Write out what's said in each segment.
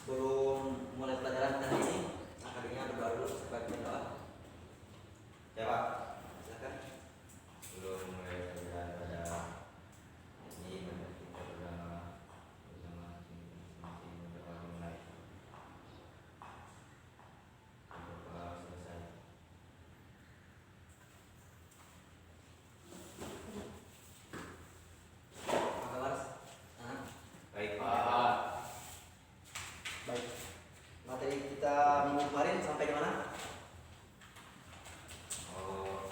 Sebelum mulai pelajaran hari ini, akademinya berdoa dulu sebagai doa. Ya Pak, silakan. Sebelum mulai pelajaran pada ini kita bersama masing-masing berdoa mulai berdoa selesai. Apa kabar? Baik Pak. Baik. Materi kita minggu kemarin sampai di mana? Oh,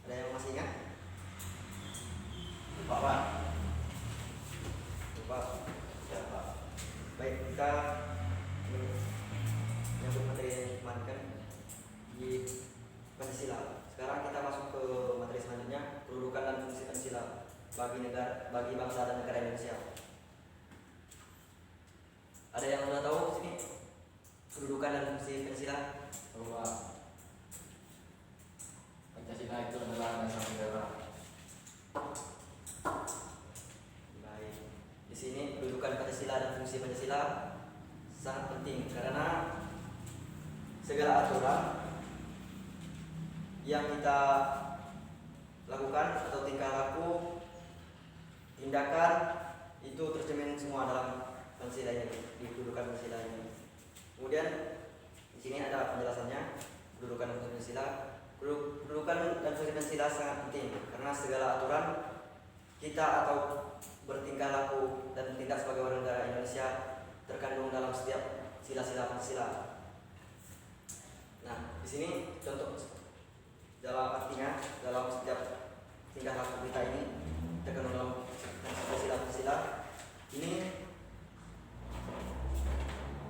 Ada yang masih ingat? Lupa Pak. Lupa. Ya Pak. Baik, kita menyambut materi yang kemarin kan di Pancasila. Sekarang kita masuk ke materi selanjutnya, kedudukan dan fungsi Pancasila bagi bangsa dan negara Indonesia. Ada yang sudah tahu sini kedudukan dan fungsi Pancasila? Bahwa Pancasila itu adalah dasar negara. Baik. Di sini kedudukan Pancasila dan fungsi Pancasila sangat penting karena segala aturan yang kita lakukan atau tingkah laku, tindakan itu tercermin semua dalam Pancasila ini, di kedudukan Pancasila ini. Kemudian di sini ada penjelasannya kedudukan dan fungsi Pancasila. Kedudukan dan fungsi Pancasila sangat penting karena segala aturan kita atau bertingkah laku dan tindak sebagai warga negara Indonesia terkandung dalam setiap sila-sila Pancasila. Nah, di sini contoh dalam artinya dalam setiap tingkah laku kita ini terkandung dalam sila-sila ini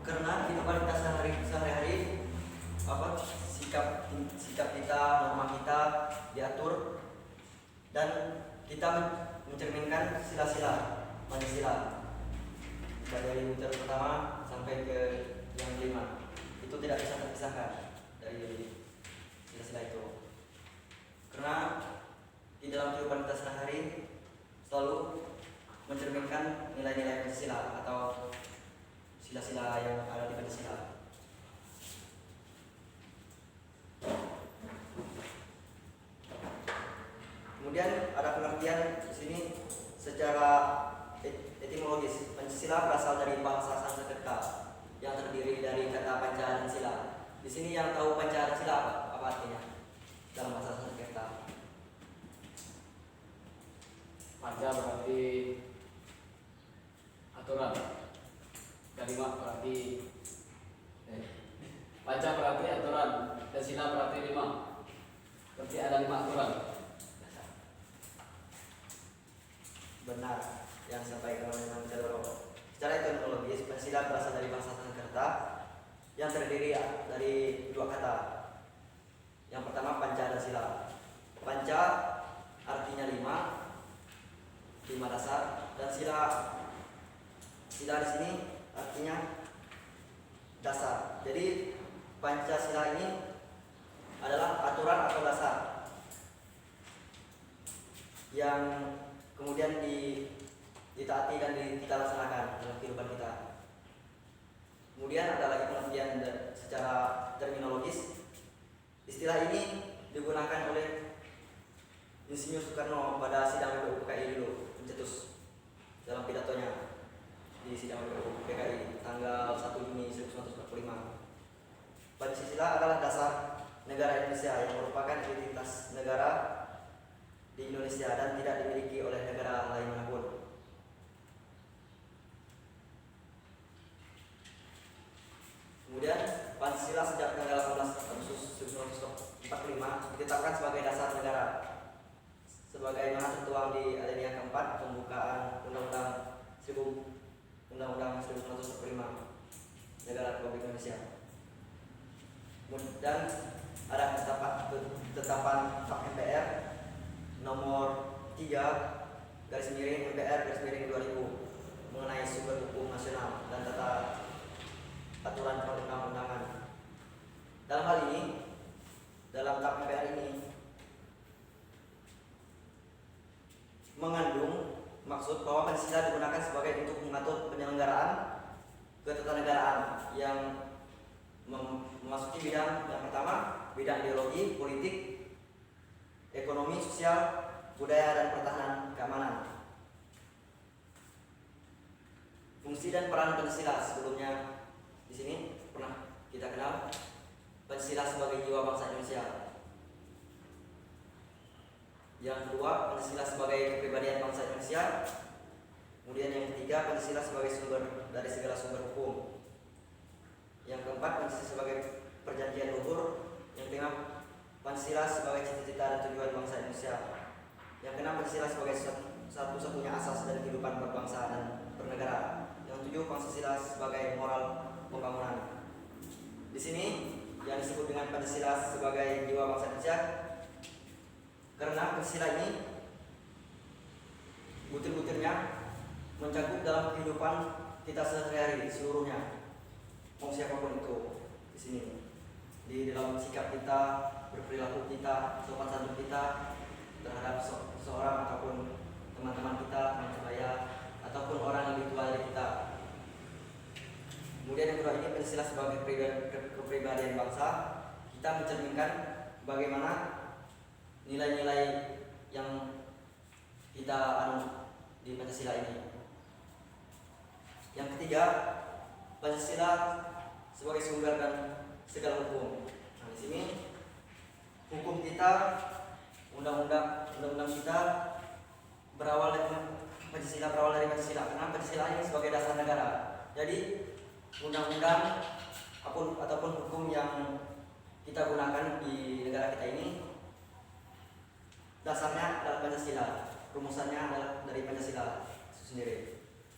karena kehidupan kita sehari-hari sikap kita, norma kita diatur dan kita mencerminkan sila-sila Pancasila dari unsur pertama sampai ke yang kelima. Itu tidak bisa terpisahkan dari sila-sila itu karena di dalam kehidupan kita sehari-hari selalu mencerminkan nilai-nilai Pancasila atau sila-sila yang ada di Pancasila. Kemudian ada pengertian di sini secara etimologis. Pancasila berasal dari bahasa Sanskerta yang terdiri dari kata panca dan sila. Di sini yang tahu panca dan sila apa artinya dalam bahasa Sanskerta? Panca berarti aturan. Kalima berarti panca berarti aturan dan sila berarti 5. Berarti ada 5 aturan. Benar yang disampaikan oleh Mas Cedoro. Secara etimologis, Pancasila berasal dari bahasa Sanskerta yang terdiri dari 2 kata. Yang pertama panca dan sila. Panca artinya 5 dasar, dan sila di sini artinya dasar. Jadi Pancasila ini adalah aturan atau dasar yang kemudian ditaati dan kita laksanakan dalam kehidupan kita. Kemudian ada lagi pengertian secara terminologis. Istilah ini digunakan oleh Insinyur Soekarno pada sidang PKI dulu, mencetus dalam pidatonya di sidang PKI tanggal 1 Juni 1945. Pancasila adalah dasar negara Indonesia yang merupakan identitas negara di Indonesia dan tidak dimiliki oleh negara lain manapun. Kemudian Pancasila sejak tanggal 18 Agustus 1945 ditetapkan sebagai dasar negara sebagaimana tertuang di alinea keempat pembukaan Undang-Undang 1945 Negara Republik Indonesia. Dan ada ketetapan Hak MPR nomor 3 /MPR/2000 mengenai sumber hukum nasional dan tata aturan perundang-undangan. Dalam hal ini, dalam Hak MPR ini mengandung maksud bahwa Pancasila digunakan sebagai untuk mengatur penyelenggaraan ketatanegaraan yang memasuki bidang yang pertama, bidang ideologi, politik, ekonomi, sosial, budaya, dan pertahanan keamanan. Fungsi dan peran Pancasila sebelumnya di sini pernah kita kenal Pancasila sebagai jiwa bangsa Indonesia. Yang kedua, Pancasila sebagai kepribadian bangsa Indonesia. Kemudian yang ketiga, Pancasila sebagai sumber dari segala sumber hukum. Yang keempat, Pancasila sebagai perjanjian luhur. Yang kelima, Pancasila sebagai cita-cita dan tujuan bangsa Indonesia. Yang keenam, Pancasila sebagai satu-satunya asas dari kehidupan berbangsa dan bernegara. Yang tujuh, Pancasila sebagai moral pembangunan. Di sini yang disebut dengan Pancasila sebagai jiwa bangsa Indonesia karena Pancasila ini butir-butirnya mencakup dalam kehidupan kita sehari-hari seluruhnya, mau siapapun itu di sini, di dalam sikap kita, berperilaku kita, sopan santun kita terhadap seorang ataupun teman-teman kita, teman sebaya ataupun orang yang lebih tua dari kita. Kemudian yang kedua ini Pancasila sebagai kepribadian bangsa, kita mencerminkan bagaimana nilai-nilai yang kita anut di Pancasila ini. Yang ketiga, Pancasila sebagai sumber dan segala hukum. Nah, di sini hukum kita, undang-undang kita berawal dari Pancasila, karena Pancasila ini sebagai dasar negara. Jadi undang-undang ataupun hukum yang kita gunakan di negara kita ini dasarnya adalah Pancasila, rumusannya adalah dari Pancasila itu sendiri.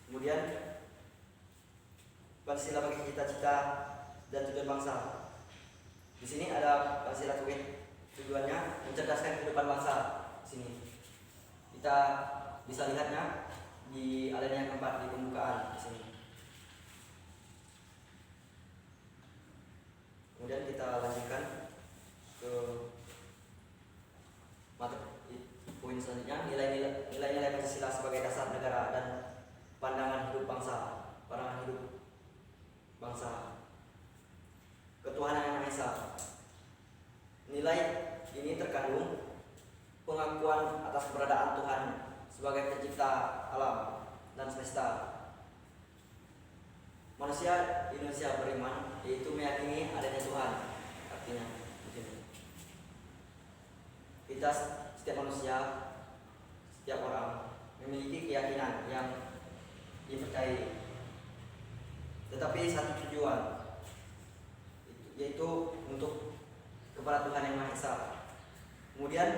Kemudian Pancasila bagi cita-cita dan tujuan bangsa. Di sini ada Pancasila sebagai tujuannya mencerdaskan kehidupan bangsa. Di sini kita bisa lihatnya di alinea keempat di pembukaan di sini. Kemudian kita lanjutkan ke poin selanjutnya, nilai-nilai Pancasila sebagai dasar negara dan pandangan hidup bangsa, ketuhanan yang Maha Esa. Nilai ini terkandung pengakuan atas keberadaan Tuhan sebagai pencipta alam dan semesta. Manusia di Indonesia beriman, yaitu meyakini adanya Tuhan. Artinya kita setiap manusia, setiap orang memiliki keyakinan yang dipercayai, tetapi satu tujuan, yaitu untuk kepada Tuhan yang Maha Esa. Kemudian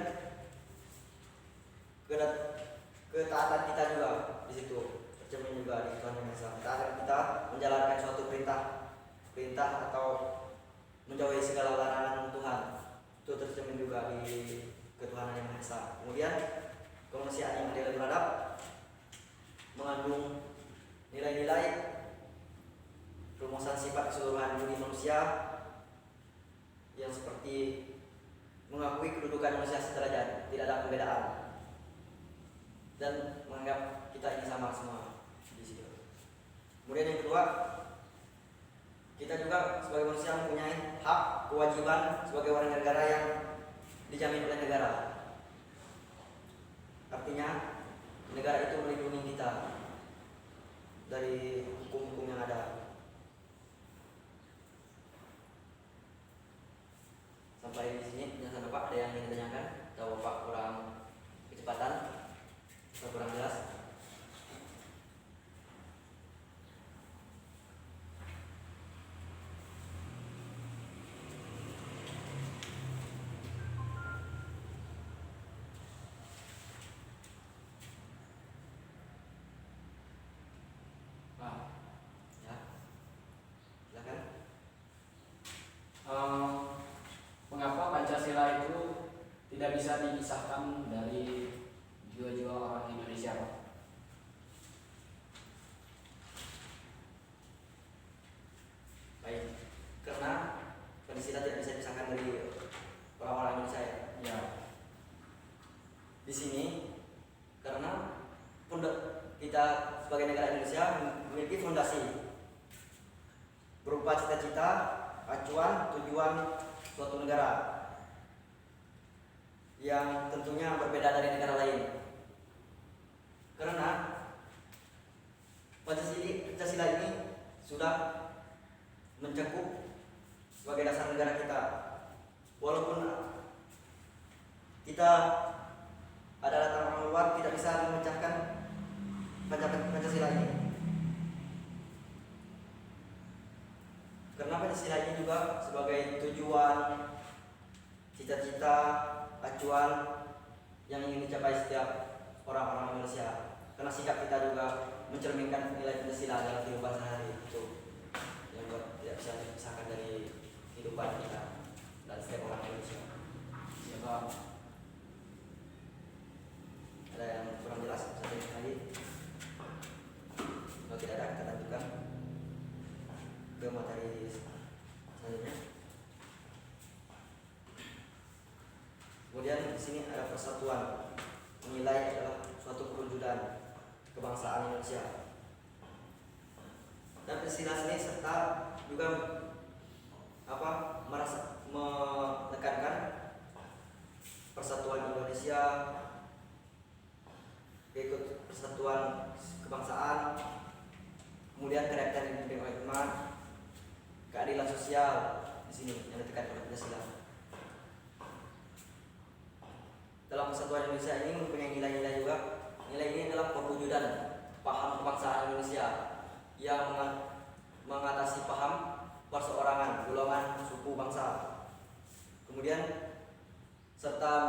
ketaatan kita juga di situ tercermin juga di Tuhan yang Maha Esa. Ketaatan kita menjalankan suatu perintah atau menjauhi segala larangan Tuhan, itu tercermin juga di ketuhanan yang Maha Esa. Kemudian kemanusiaan yang adil dan beradab mengandung nilai-nilai rumusan sifat keseluruhan diri manusia yang seperti mengakui kedudukan manusia sederajat, tidak ada perbedaan, dan menganggap kita ini sama semua di situ. Kemudian yang kedua, kita juga sebagai manusia mempunyai hak kewajiban sebagai warga negara yang dijamin oleh negara. Artinya negara itu melindungi kita dari hukum-hukum yang ada. Sampai di sini penjelasan Bapak, ada yang ingin ditanyakan atau Bapak kurang kecepatan atau kurang jelas? Ya, silakan. Mengapa Pancasila itu tidak bisa dipisahkan dari jiwa-jiwa orang Indonesia, Pak? Baik, karena Pancasila tidak bisa dipisahkan dari orang-orang Indonesia. Ya. Di sini karena berupa cita-cita, acuan, tujuan suatu negara yang tentunya berbeda dari negara lain. Karena Pancasila ini sudah mencakup sebagai dasar negara kita. Walaupun kita adalah orang luar, tidak bisa memecahkan Pancasila ini. Karena Pancasila ini juga sebagai tujuan, cita-cita, acuan yang ingin dicapai setiap orang-orang Indonesia. Karena sikap kita juga mencerminkan nilai Pancasila dalam kehidupan sehari, itu yang buat tidak bisa dipisahkan dari kehidupan kita dan setiap orang Indonesia. Siapa? Ada yang kurang jelas bisa ditanyakan lagi? Kalau tidak ada, kita lanjutkan ke materi selanjutnya. Kemudian di sini ada persatuan. Menilai adalah suatu perwujudan kebangsaan Indonesia. Dan Pancasila ini serta juga menekankan persatuan Indonesia, ikut persatuan kebangsaan, kemudian kedaulatan dan keamanan, keadilan sosial di sini yang ditekankan oleh Pancasila. Dalam persatuan Indonesia ini mempunyai nilai-nilai juga. Nilai ini adalah perwujudan paham kebangsaan Indonesia yang mengatasi paham perseorangan, golongan, suku, bangsa. Kemudian serta